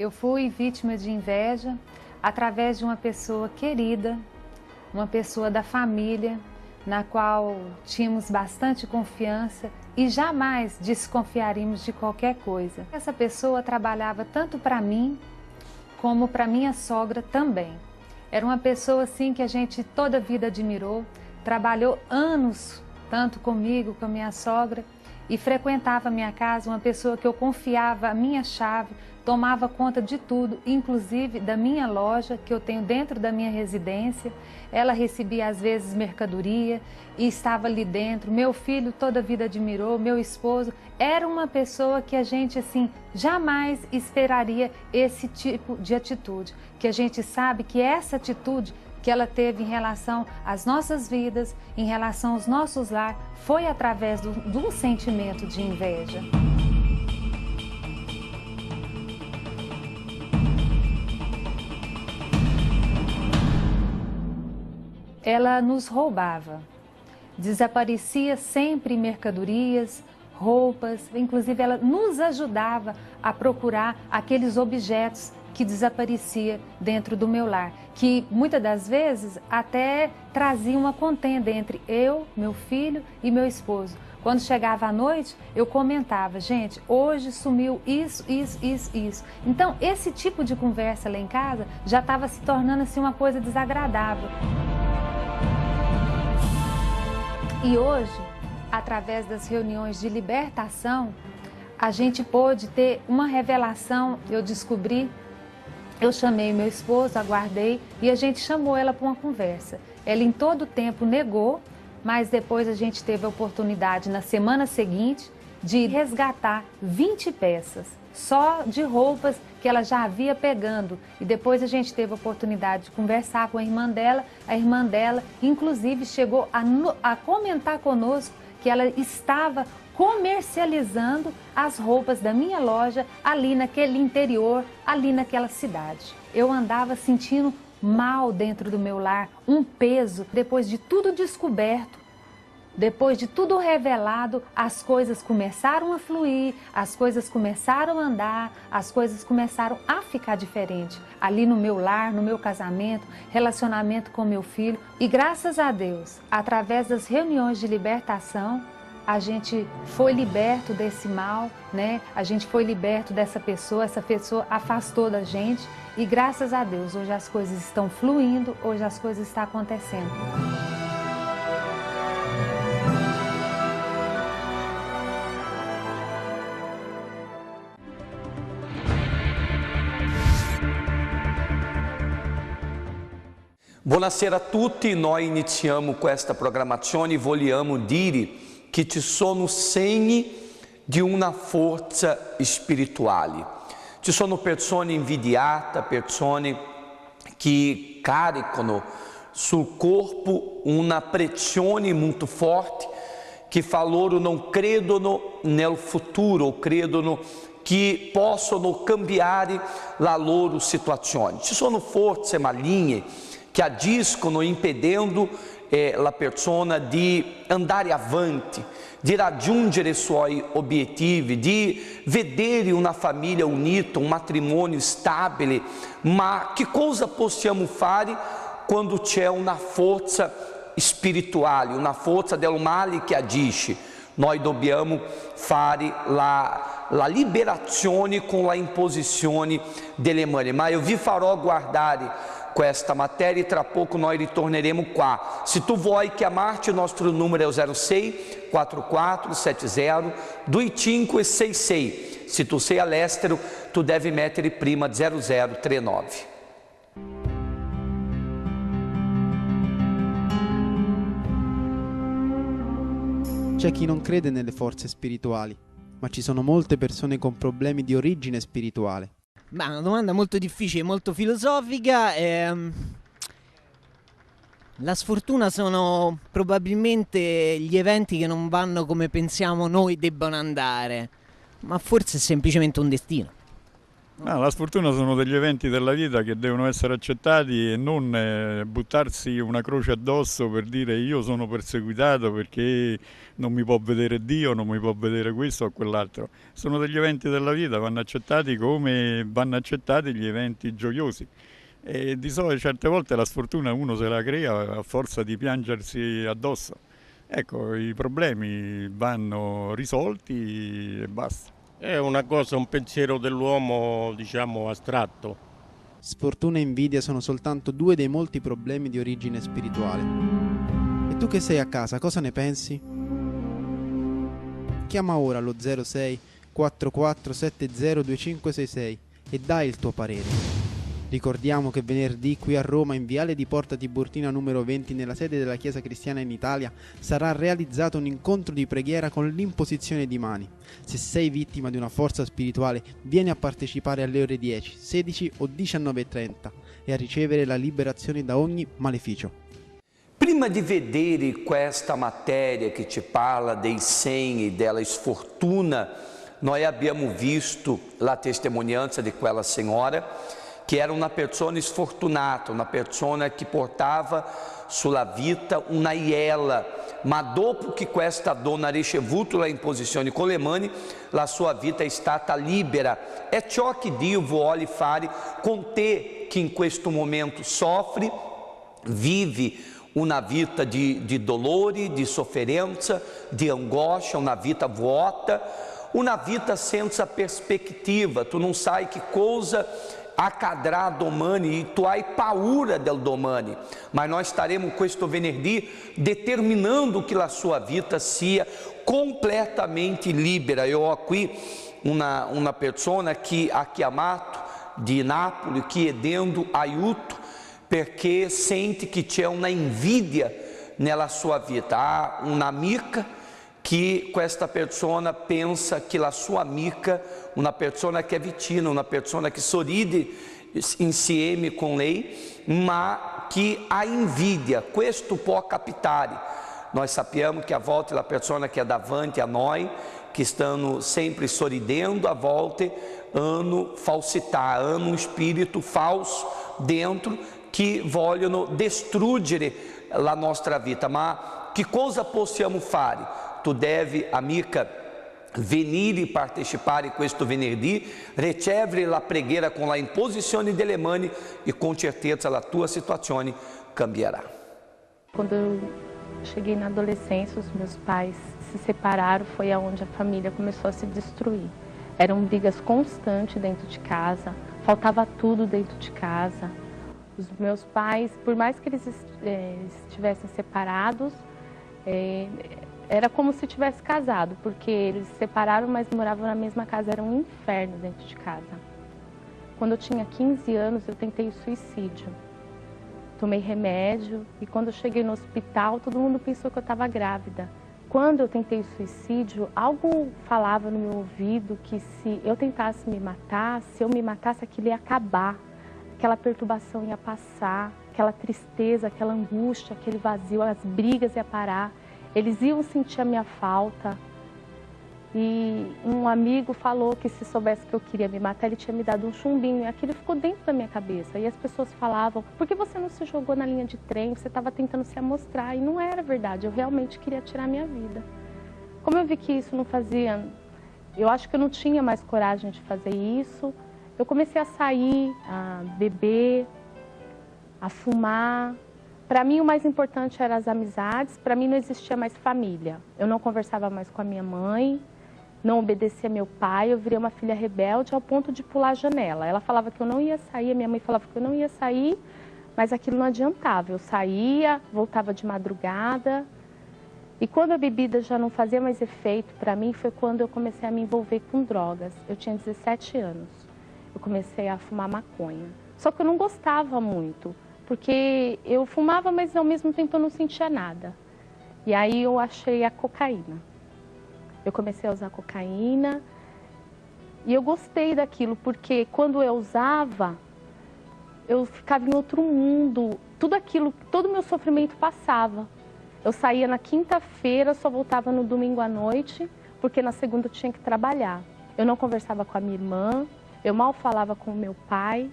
Eu fui vítima de inveja através de uma pessoa querida, uma pessoa da família, na qual tínhamos bastante confiança e jamais desconfiaríamos de qualquer coisa. Essa pessoa trabalhava tanto para mim como para minha sogra também. Era uma pessoa assim que a gente toda a vida admirou, trabalhou anos tanto comigo, com a minha sogra, e frequentava a minha casa, uma pessoa que eu confiava a minha chave, tomava conta de tudo, inclusive da minha loja que eu tenho dentro da minha residência. Ela recebia às vezes mercadoria e estava ali dentro. Meu filho toda a vida admirou, meu esposo. Era uma pessoa que a gente assim jamais esperaria esse tipo de atitude, que a gente sabe que essa atitude que ela teve em relação às nossas vidas, em relação aos nossos lares, foi através do sentimento de inveja. Ela nos roubava, desaparecia sempre mercadorias, roupas, inclusive ela nos ajudava a procurar aqueles objetos que desaparecia dentro do meu lar, que muitas das vezes até trazia uma contenda entre eu, meu filho e meu esposo. Quando chegava à noite, eu comentava, gente, hoje sumiu isso. Então, esse tipo de conversa lá em casa já estava se tornando assim uma coisa desagradável. E hoje, através das reuniões de libertação, a gente pôde ter uma revelação. Eu descobri, eu chamei meu esposo, aguardei e a gente chamou ela para uma conversa. Ela em todo o tempo negou, mas depois a gente teve a oportunidade na semana seguinte de resgatar 20 peças, só de roupas que ela já havia pegando. E depois a gente teve a oportunidade de conversar com a irmã dela inclusive chegou a comentar conosco que ela estava comercializando as roupas da minha loja ali naquele interior, ali naquela cidade. Eu andava sentindo mal dentro do meu lar, um peso. Depois de tudo descoberto, depois de tudo revelado, as coisas começaram a fluir, as coisas começaram a andar, as coisas começaram a ficar diferentes. Ali no meu lar, no meu casamento, relacionamento com meu filho. E graças a Deus, através das reuniões de libertação, a gente foi liberto desse mal, né? A gente foi liberto dessa pessoa, essa pessoa afastou da gente. E graças a Deus, hoje as coisas estão fluindo, hoje as coisas estão acontecendo. Buonasera a tutti, noi iniziamo questa programmazione, vogliamo dire che ci sono segni di una forza spirituale. Ci sono persone invidiate, persone che caricano sul corpo una pressione molto forte, che fa loro non credono nel futuro, credono che possono cambiare la loro situazione. Ci sono forze maligne che agiscono impedendo la persona di andare avanti, di raggiungere i suoi obiettivi, di vedere una famiglia unita, un matrimonio stabile. Ma che cosa possiamo fare quando c'è una forza spirituale, una forza del male che agisce? Noi dobbiamo fare la liberazione con la imposizione delle mani. Ma io vi farò guardare questa matéria e tra pouco nós ritorneremo qua. Se tu vuoi chiamarci, il nostro numero è 06 44 70 2566. Se tu sei all'estero, tu devi mettere prima 0039. C'è chi non crede nelle forze spirituali, ma ci sono molte persone con problemi di origine spirituale. Ma è una domanda molto difficile, molto filosofica. La sfortuna sono probabilmente gli eventi che non vanno come pensiamo noi debbano andare, ma forse è semplicemente un destino. La sfortuna sono degli eventi della vita che devono essere accettati e non buttarsi una croce addosso per dire io sono perseguitato perché non mi può vedere Dio, non mi può vedere questo o quell'altro. Sono degli eventi della vita, vanno accettati come vanno accettati gli eventi gioiosi. E di solito certe volte la sfortuna uno se la crea a forza di piangersi addosso. Ecco, i problemi vanno risolti e basta. È una cosa, un pensiero dell'uomo, diciamo, astratto. Sfortuna e invidia sono soltanto due dei molti problemi di origine spirituale. E tu che sei a casa, cosa ne pensi? Chiama ora lo 06 44 70 2566 e dai il tuo parere. Ricordiamo che venerdì qui a Roma, in Viale di Porta Tiburtina numero 20, nella sede della Chiesa Cristiana in Italia, sarà realizzato un incontro di preghiera con l'imposizione di mani. Se sei vittima di una forza spirituale, vieni a partecipare alle ore 10, 16 o 19:30 e a ricevere la liberazione da ogni maleficio. Prima di vedere questa matéria che ci parla dei segni della sfortuna, noi abbiamo visto la testimonianza di quella signora che era una persona sfortunata, una persona che portava sulla vita una iela, ma dopo che questa donna ricevuto la imposizione con le mani, la sua vita è stata libera. È ciò che Dio vuole fare con te che in questo momento soffre, vive una vita di dolore, di sofferenza, di angoscia, una vita vuota, una vita senza perspectiva. Tu não sai que coisa accadrà domani e tu hai paura del domani, mas nós estaremos questo venerdì determinando que a sua vida sia completamente libera. Eu aqui uma pessoa que ha chiamato di Napoli chiedendo aiuto perché sente que c'è una invidia nella sua vida. Há uma amiga que questa persona pensa que a sua amiga, uma pessoa que é vitina, uma pessoa que sorride insieme com lei, ma que a invidia, questo può capitare. Nós sappiamo que a volta da pessoa que é davanti a nós, que estão sempre sorridendo, a volta hanno falsitar, hanno um espírito falso dentro que vogliono distruggere la nostra vita. Ma che cosa possiamo fare? Tu deve, amica, venire e partecipare di questo venerdì, ricevere la preghiera con la imposizione delle mani e com certeza a tua situazione cambierà. Quando eu cheguei na adolescência, os meus pais se separaram, foi aonde a família começou a se destruir. Eram brigas constantes dentro de casa, faltava tudo dentro de casa. Os meus pais, por mais que eles estivessem separados, era como se tivesse casado, porque eles se separaram, mas moravam na mesma casa, era um inferno dentro de casa. Quando eu tinha 15 anos, eu tentei suicídio. Tomei remédio e quando eu cheguei no hospital, todo mundo pensou que eu estava grávida. Quando eu tentei suicídio, algo falava no meu ouvido que se eu tentasse me matar, se eu me matasse, aquilo ia acabar. Aquela perturbação ia passar, aquela tristeza, aquela angústia, aquele vazio, as brigas iam parar. Eles iam sentir a minha falta. E um amigo falou que se soubesse que eu queria me matar, ele tinha me dado um chumbinho. E aquilo ficou dentro da minha cabeça. E as pessoas falavam, por que você não se jogou na linha de trem? Você estava tentando se amostrar. E não era verdade, eu realmente queria tirar a minha vida. Como eu vi que isso não fazia... Eu acho que eu não tinha mais coragem de fazer isso. Eu comecei a sair, a beber, a fumar. Para mim, o mais importante eram as amizades. Para mim, não existia mais família. Eu não conversava mais com a minha mãe, não obedecia meu pai. Eu virei uma filha rebelde ao ponto de pular a janela. Ela falava que eu não ia sair, a minha mãe falava que eu não ia sair, mas aquilo não adiantava. Eu saía, voltava de madrugada. E quando a bebida já não fazia mais efeito para mim, foi quando eu comecei a me envolver com drogas. Eu tinha 17 anos. Eu comecei a fumar maconha. Só que eu não gostava muito. Porque eu fumava, mas ao mesmo tempo eu não sentia nada. E aí eu achei a cocaína. Eu comecei a usar cocaína e eu gostei daquilo, porque quando eu usava, eu ficava em outro mundo. Tudo aquilo, todo o meu sofrimento passava. Eu saía na quinta-feira, só voltava no domingo à noite, porque na segunda eu tinha que trabalhar. Eu não conversava com a minha irmã, Eu mal falava com meu pai.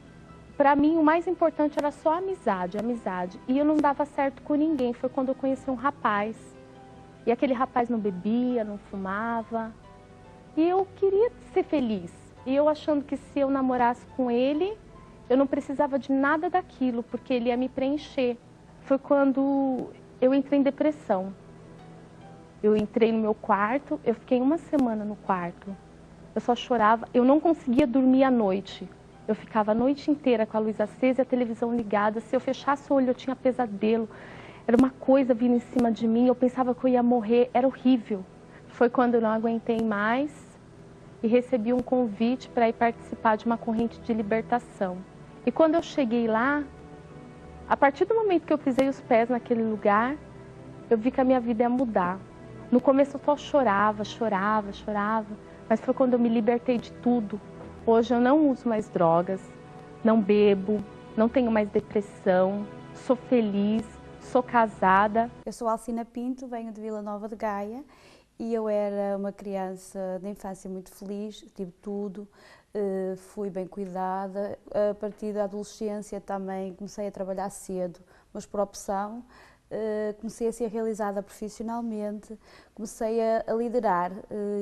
Para mim, o mais importante era só a amizade, amizade. E eu não dava certo com ninguém. Foi quando eu conheci um rapaz. E aquele rapaz não bebia, não fumava. E eu queria ser feliz. E eu achando que se eu namorasse com ele, eu não precisava de nada daquilo, porque ele ia me preencher. Foi quando eu entrei em depressão. Eu entrei no meu quarto, eu fiquei uma semana no quarto. Eu só chorava, eu não conseguia dormir à noite. Eu ficava a noite inteira com a luz acesa e a televisão ligada. Se eu fechasse o olho, eu tinha pesadelo. Era uma coisa vindo em cima de mim, eu pensava que eu ia morrer, era horrível. Foi quando eu não aguentei mais e recebi um convite para ir participar de uma corrente de libertação. E quando eu cheguei lá, a partir do momento que eu pisei os pés naquele lugar, eu vi que a minha vida ia mudar. No começo eu só chorava, mas foi quando eu me libertei de tudo. Hoje eu não uso mais drogas, não bebo, não tenho mais depressão, sou feliz, sou casada. Eu sou Alcina Pinto, venho de Vila Nova de Gaia e eu era uma criança de infância muito feliz, tive tudo, fui bem cuidada. A partir da adolescência também comecei a trabalhar cedo, mas por opção. Comecei a ser realizada profissionalmente, comecei a liderar.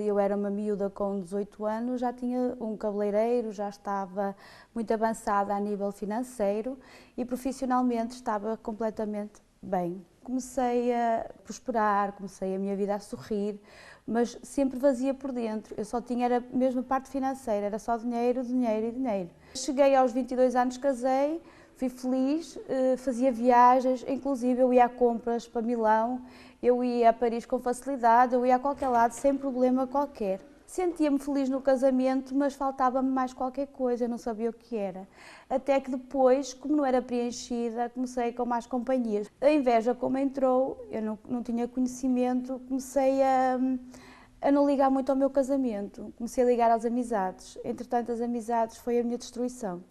Eu era uma miúda com 18 anos, já tinha um cabeleireiro, já estava muito avançada a nível financeiro e profissionalmente estava completamente bem. Comecei a prosperar, comecei a minha vida a sorrir, mas sempre vazia por dentro. Eu só tinha era mesmo a parte financeira, era só dinheiro, dinheiro e dinheiro. Cheguei aos 22 anos, casei. Fui feliz, fazia viagens, inclusive eu ia a compras para Milão, eu ia a Paris com facilidade, eu ia a qualquer lado sem problema qualquer. Sentia-me feliz no casamento, mas faltava-me mais qualquer coisa, eu não sabia o que era. Até que depois, como não era preenchida, comecei com mais companhias. A inveja como entrou, eu não tinha conhecimento, comecei a não ligar muito ao meu casamento, comecei a ligar às amizades. Entretanto, as amizades foi a minha destruição.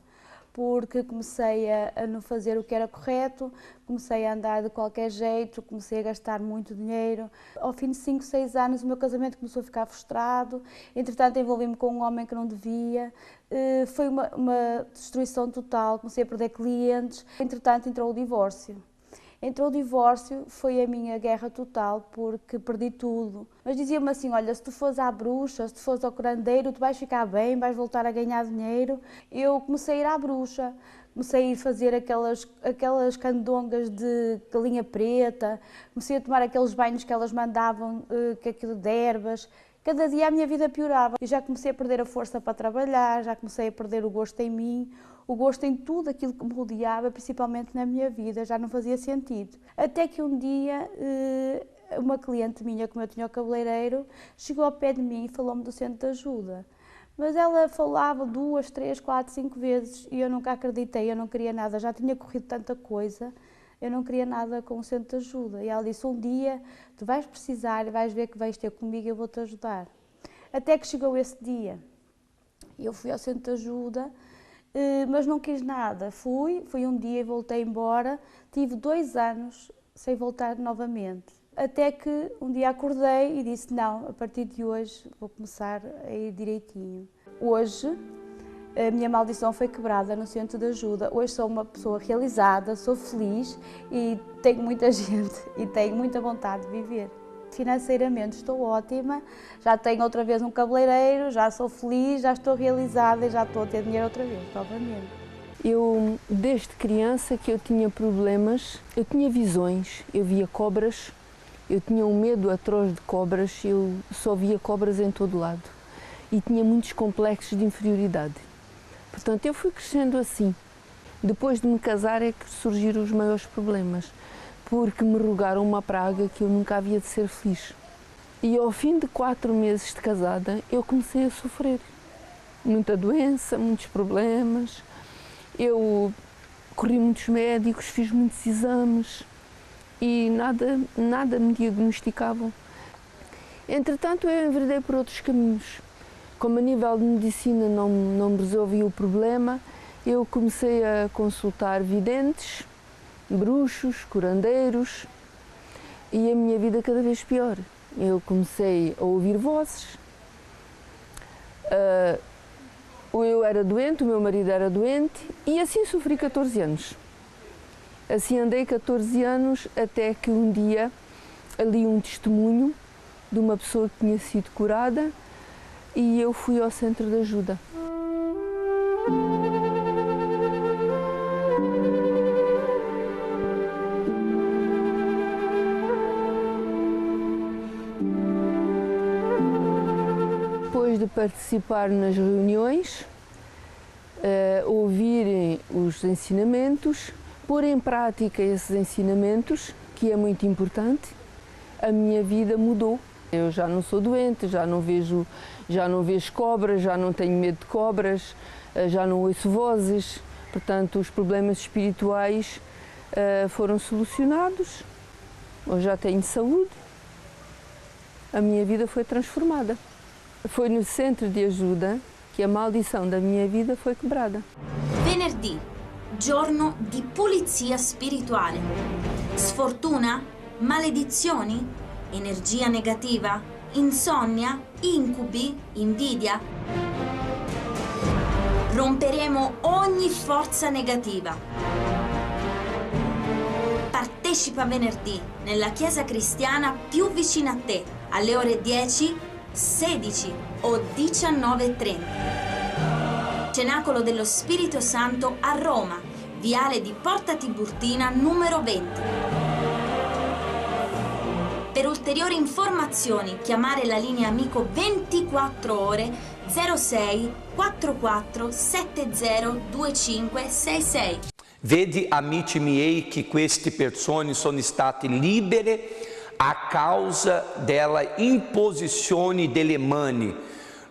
Porque comecei a não fazer o que era correto, comecei a andar de qualquer jeito, comecei a gastar muito dinheiro. Ao fim de 5, 6 anos o meu casamento começou a ficar frustrado, entretanto envolvi-me com um homem que não devia, foi uma destruição total, comecei a perder clientes, entretanto entrou o divórcio. Entrou o divórcio, foi a minha guerra total, porque perdi tudo. Mas dizia-me assim, olha, se tu fores à bruxa, se tu fores ao curandeiro, tu vais ficar bem, vais voltar a ganhar dinheiro. Eu comecei a ir à bruxa, comecei a ir fazer aquelas candongas de galinha preta, comecei a tomar aqueles banhos que elas mandavam, de ervas. Cada dia a minha vida piorava. Eu já comecei a perder a força para trabalhar, já comecei a perder o gosto em mim, o gosto em tudo aquilo que me rodeava, principalmente na minha vida, já não fazia sentido. Até que um dia, uma cliente minha, como eu tinha o cabeleireiro, chegou ao pé de mim e falou-me do centro de ajuda. Mas ela falava 2, 3, 4, 5 vezes e eu nunca acreditei, eu não queria nada, já tinha corrido tanta coisa, eu não queria nada com o centro de ajuda. E ela disse, um dia tu vais precisar e vais ver que vais ter comigo e eu vou-te ajudar. Até que chegou esse dia, eu fui ao centro de ajuda, mas não quis nada. Fui um dia e voltei embora, tive 2 anos sem voltar novamente. Até que um dia acordei e disse, não, a partir de hoje vou começar a ir direitinho. Hoje, a minha maldição foi quebrada no centro de ajuda. Hoje sou uma pessoa realizada, sou feliz e tenho muita gente e tenho muita vontade de viver. Financeiramente estou ótima, já tenho outra vez um cabeleireiro, já sou feliz, já estou realizada e já estou a ter dinheiro outra vez, novamente. Eu, desde criança que eu tinha problemas, eu tinha visões, eu via cobras, eu tinha um medo atroz de cobras, eu só via cobras em todo lado e tinha muitos complexos de inferioridade. Portanto, eu fui crescendo assim. Depois de me casar é que surgiram os maiores problemas, porque me rogaram uma praga que eu nunca havia de ser feliz. E ao fim de 4 meses de casada, eu comecei a sofrer. Muita doença, muitos problemas. Eu corri muitos médicos, fiz muitos exames e nada me diagnosticavam. Entretanto, eu enveredei por outros caminhos. Como a nível de medicina não me resolvia o problema, eu comecei a consultar videntes, bruxos, curandeiros e a minha vida cada vez pior. Eu comecei a ouvir vozes, Eu era doente, o meu marido era doente e assim sofri 14 anos. Assim andei 14 anos até que um dia li um testemunho de uma pessoa que tinha sido curada e eu fui ao centro de ajuda. Depois de participar nas reuniões, ouvirem os ensinamentos, pôr em prática esses ensinamentos, que é muito importante, a minha vida mudou. Eu já não sou doente, já não vejo cobras, já não tenho medo de cobras, já não ouço vozes, portanto os problemas espirituais foram solucionados, eu já tenho saúde, a minha vida foi transformada. Foi no centro de ajuda que a maldição da minha vida foi quebrada. Venerdì, giorno di pulizia spirituale. Sfortuna, maledizioni, energia negativa, insonnia, incubi, invidia. Romperemo ogni forza negativa. Partecipa venerdì nella chiesa cristiana più vicina a te, alle ore 10, 16 o 19:30. Cenacolo dello Spirito Santo a Roma, viale di Porta Tiburtina numero 20. Per ulteriori informazioni chiamare la linea amico 24 ore 06 44 70 25 66. Vedi, amici miei, che queste persone sono state libere a causa della imposizione delle mani.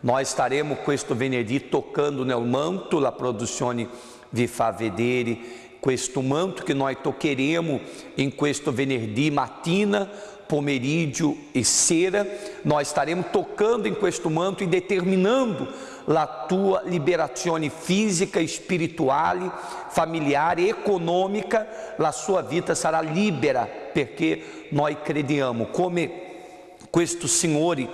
Noi staremo questo venerdì toccando nel manto, la produzione vi fa vedere questo manto che noi toccheremo in questo venerdì mattina, pomeriggio e sera. Noi staremo toccando in questo manto e determinando la tua liberazione fisica, spirituale, familiare, economica. La sua vita sarà libera perché noi crediamo, come questo Signore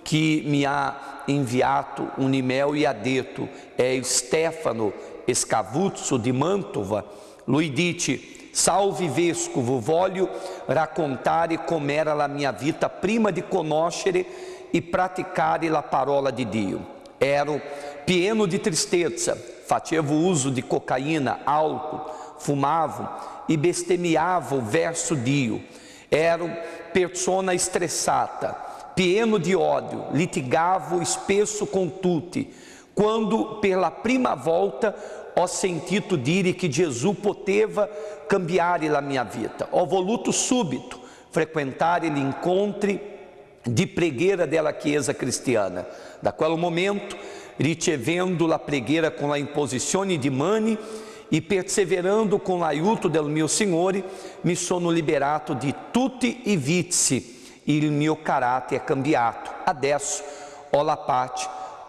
che mi ha inviato un'email e ha detto, è Stefano Scavuzzo di Mantova. Lui dice: salve vescovo, voglio raccontare com'era la mia vita prima di conoscere e praticare la parola di Dio. Ero pieno di tristezza, facevo uso di cocaína, álcool, fumavo e bestemmiavo verso Dio. Ero persona estressata, pieno di odio, litigavo spesso con tutti. Quando per la prima volta ho sentito dire che Gesù poteva cambiare la mia vita, ho voluto subito frequentare gli incontri di preghiera della Chiesa cristiana. Da quel momento, ricevendo la preghiera con la imposizione di mani e perseverando con l'aiuto del mio Signore, mi sono liberato di tutti i vizi e il mio carattere è cambiato. Adesso ho la pace,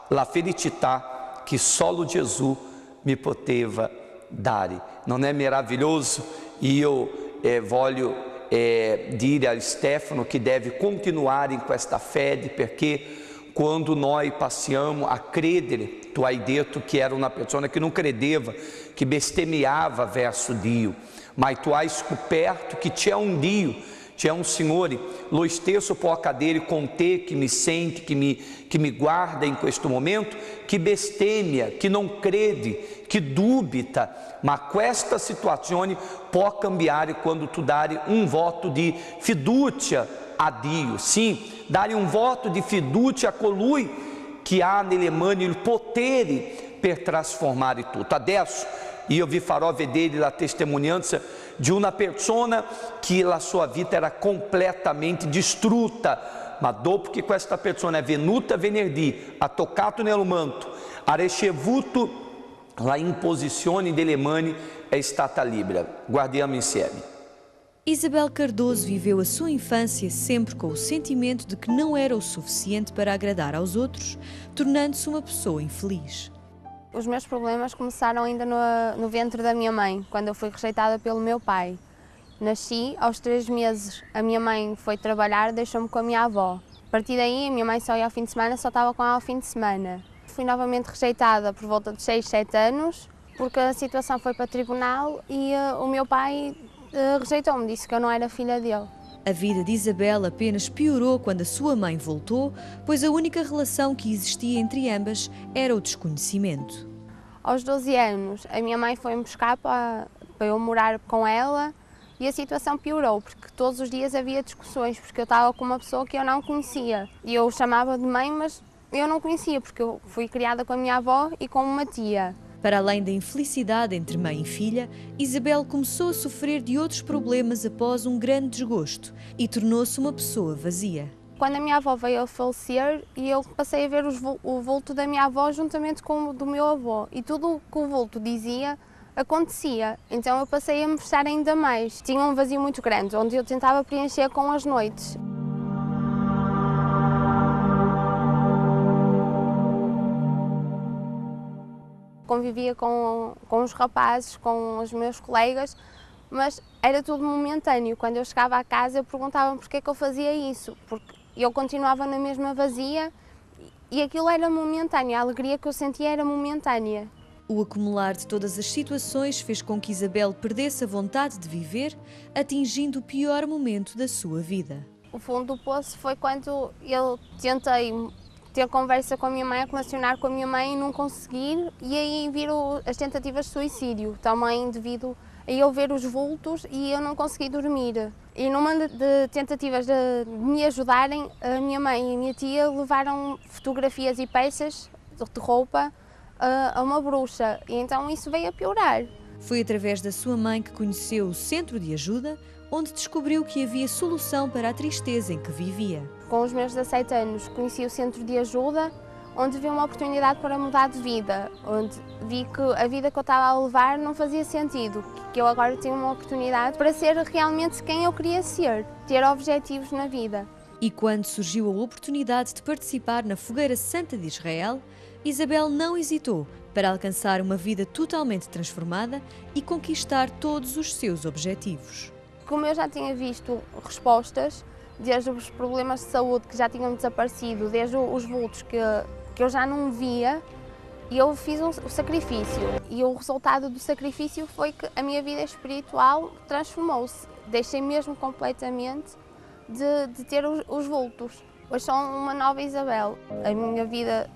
la felicità che solo Gesù mi poteva dare. Non è meraviglioso? Io voglio dire a Stefano che deve continuare in questa fede, perché quando noi passiamo a credere, tu hai detto che era una persona che non credeva, che bestemmiava verso Dio, ma tu hai scoperto che c'è un Dio, c'è un Signore, lo stesso può accadere con te che mi sente, che mi guarda in questo momento, che bestemmia, che non crede, che dubita, ma questa situazione può cambiare quando tu dai un voto di fiducia a Dio. Sim, dare un voto di fiducia a colui che ha nelle mani il potere per trasformare tutto. Adesso io vi farò vedere la testimonianza di una persona che la sua vita era completamente distrutta, ma dopo che questa persona è venuta venerdì, ha toccato nel manto, ha ricevuto la imposizione delle mani, è stata libera. Guardiamo insieme. Isabel Cardoso viveu a sua infância sempre com o sentimento de que não era o suficiente para agradar aos outros, tornando-se uma pessoa infeliz. Os meus problemas começaram ainda no ventre da minha mãe, quando eu fui rejeitada pelo meu pai. Nasci, aos 3 meses, a minha mãe foi trabalhar, deixou-me com a minha avó. A partir daí, a minha mãe só ia ao fim de semana, só estava com ela ao fim de semana. fui novamente rejeitada por volta de 6, 7 anos, porque a situação foi para tribunal e o meu pai rejeitou-me, disse que eu não era filha dele. A vida de Isabel apenas piorou quando a sua mãe voltou, pois a única relação que existia entre ambas era o desconhecimento. Aos 12 anos, a minha mãe foi-me buscar para eu morar com ela e a situação piorou, porque todos os dias havia discussões, porque eu estava com uma pessoa que eu não conhecia. E eu chamava de mãe, mas eu não conhecia, porque eu fui criada com a minha avó e com uma tia. Para além da infelicidade entre mãe e filha, Isabel começou a sofrer de outros problemas após um grande desgosto e tornou-se uma pessoa vazia. Quando a minha avó veio a falecer, eu passei a ver o vulto da minha avó juntamente com o do meu avô. E tudo o que o vulto dizia acontecia. Então eu passei a me fechar ainda mais. Tinha um vazio muito grande, onde eu tentava preencher com as noites. Convivia com os rapazes, com os meus colegas, mas era tudo momentâneo. Quando eu chegava à casa, eu perguntava-me porque é que eu fazia isso, porque eu continuava na mesma vazia e aquilo era momentâneo, a alegria que eu sentia era momentânea. O acumular de todas as situações fez com que Isabel perdesse a vontade de viver, atingindo o pior momento da sua vida. O fundo do poço foi quando eu tentei ter conversa com a minha mãe, relacionar com a minha mãe e não conseguir, e aí viram as tentativas de suicídio, também devido a eu ver os vultos e eu não consegui dormir. E numa de tentativas de me ajudarem, a minha mãe e a minha tia levaram fotografias e peças de roupa a uma bruxa, e então isso veio a piorar. Foi através da sua mãe que conheceu o Centro de Ajuda, onde descobriu que havia solução para a tristeza em que vivia. Com os meus 17 anos conheci o Centro de Ajuda, onde vi uma oportunidade para mudar de vida, onde vi que a vida que eu estava a levar não fazia sentido, que eu agora tinha uma oportunidade para ser realmente quem eu queria ser, ter objetivos na vida. E quando surgiu a oportunidade de participar na Fogueira Santa de Israel, Isabel não hesitou para alcançar uma vida totalmente transformada e conquistar todos os seus objetivos. Como eu já tinha visto respostas, desde os problemas de saúde que já tinham desaparecido, desde os vultos que eu já não via, e eu fiz o sacrifício. E o resultado do sacrifício foi que a minha vida espiritual transformou-se. Deixei mesmo completamente de ter os vultos. Hoje sou uma nova Isabel. A minha vida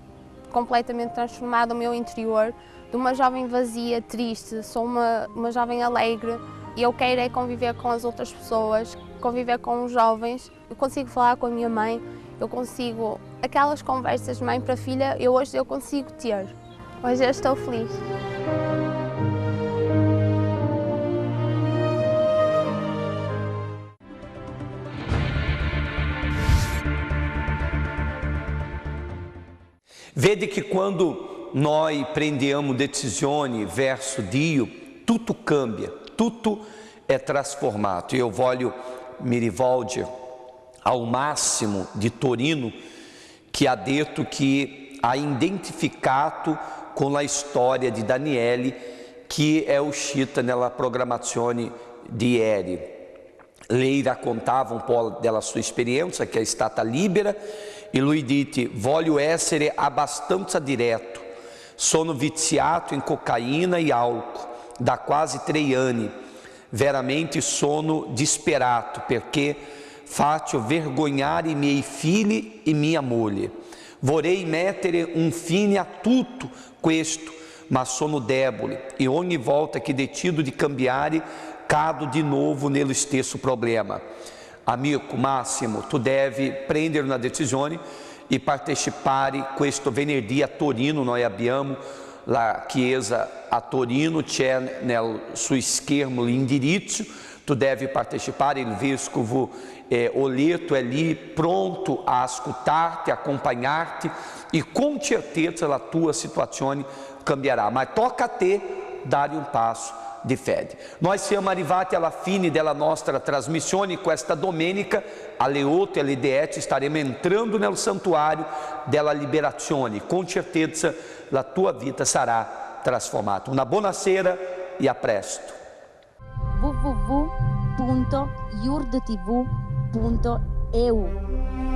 completamente transformada, o meu interior, de uma jovem vazia, triste, sou uma jovem alegre. E eu quero é conviver com as outras pessoas, conviver com os jovens. Eu consigo falar com a minha mãe, eu consigo... Aquelas conversas de mãe para filha, hoje eu consigo ter. Hoje eu estou feliz. Vede que quando noi prendiamo decisioni verso Dio, tutto cambia, tutto è trasformato. Io voglio mi rivolgere ao Massimo di Torino, che ha detto che ha identificato con la storia di Daniele, che è uscita nella programmazione di ieri. Lei raccontava un po' della sua esperienza, che è stata libera, e lui disse: voglio essere abbastanza diretto, sono viziato in cocaina e álcool da quasi 3 anni, veramente sono disperato perché faccio vergognare i miei figli e mia moglie. Vorrei mettere un fine a tutto questo, ma sono debole e ogni volta che decido di cambiare cado di nuovo nello stesso problema. Amico Massimo, tu devi prendere una decisione e partecipare questo venerdì a Torino. Noi abbiamo la chiesa a Torino, c'è nel suo schermo l'indirizzo, tu devi partecipare, il vescovo Oleto è lì pronto a ascoltarti, a acompanhar-te e com certeza la tua situazione cambierà, ma tocca a te dare un passo di fede. Noi siamo arrivati alla fine della nostra trasmissione. Questa domenica alle 8 e alle 10 staremo entrando nel santuario della liberazione. Con certeza la tua vita sarà trasformata. Una buona sera e a presto. www.yurdtv.eu